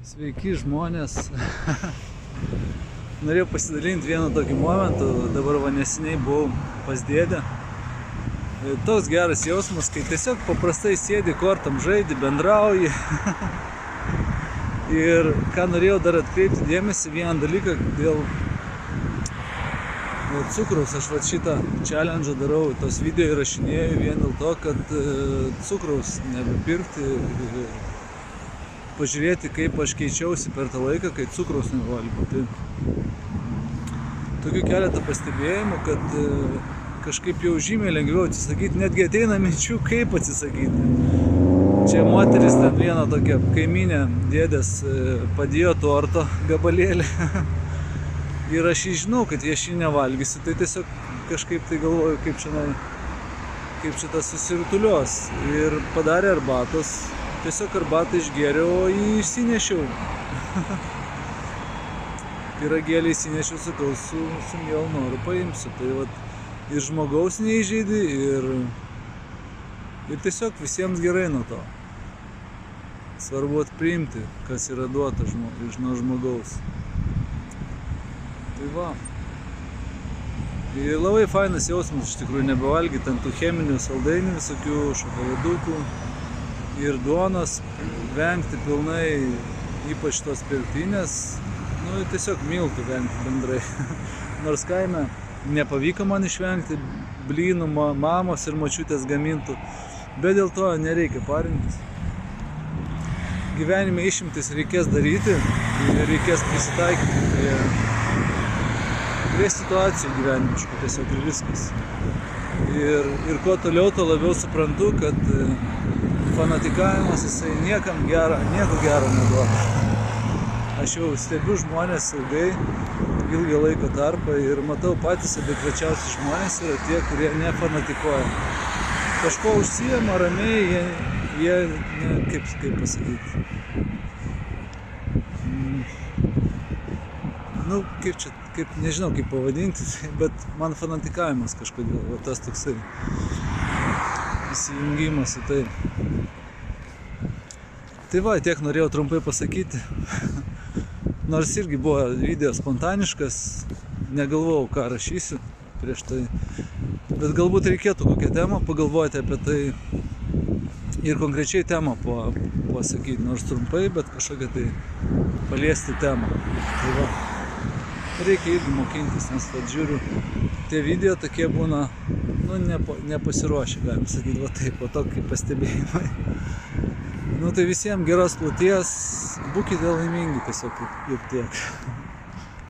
Sveiki žmonės. Norėjau pasidalinti vieną tokį momentą, dabar va neseniai buvau pas dėdę. Toks geras jausmas, kai tiesiog paprastai sėdi kortam, žaidi, bendrauji. Ir ką norėjau dar atkreipti dėmesį, vieną dalyką dėl cukraus. Aš va šitą challenge darau, tos video įrašinėjau vien dėl to, kad cukraus nebepirkti. Pažiūrėti, kaip aš keičiausi per tą laiką, kai cukraus nevalgau. Tai tokių keletą pastebėjimų, kad kažkaip jau žymiai lengviau atsisakyti, netgi ateina minčių, kaip atsisakyti. Čia moteris ten viena tokia kaimynė dėdės padėjo torto gabalėlį. Ir aš žinau, kad aš jį nevalgysiu, tai tiesiog kažkaip tai galvoju, kaip čia tas susirutulios. Ir padarė arbatos. Tiesiog arbatą išgėriau, o jį išsinešiau. Pyragėlį išsinešiau, sakau, su mielu noru paimsiu. Tai vat, ir žmogaus neįžeidi, ir tiesiog visiems gerai nuo to. Svarbu priimti, kas yra duota nuo žmogaus. Tai va. Ir labai fainas jausmas, iš tikrųjų, nebevalgyti ant tų cheminių saldainių, visokių šokoladukų. Ir duonos vengti pilnai, ypač tos pirktinės, tiesiog miltų vengti bendrai. Nors kaime nepavyko man išvengti blynų mamos ir močiutės gamintų, bet dėl to nereikia parintis. Gyvenime išimtis reikės daryti ir reikės prisitaikyti prie situacijų gyvenimiškų tiesiog ir viskas. Ir kuo toliau, to labiau suprantu, kad fanatikavimas jisai nieko gero neduoda. Aš jau stebiu žmonės ilgą laiko tarpą ir matau patys adekvačiausi žmonės yra tie, kurie nefanatikuoja. Kažko užsiema ramiai, jie kaip pasakyti. Nežinau kaip pavadinti, bet man fanatikavimas kažkodėl, tas toksai įsijungimas į tai. Tai va, tiek norėjau trumpai pasakyti. Nors irgi buvo video spontaniškas, negalvojau, ką rašysiu prieš tai. Bet galbūt reikėtų kokią temą pagalvoti apie tai ir konkrečiai temą pasakyti, nors trumpai, bet kažkokią tai paliesti temą. Tai va, reikia irgi mokintis, nes žiūriu, tie video tokie būna, nepasiruošę, galim sakyti, va taip, po to kaip pastebėjimai. Tai visiems geros kloties, būkite laimingi tiesiog, kaip tiek.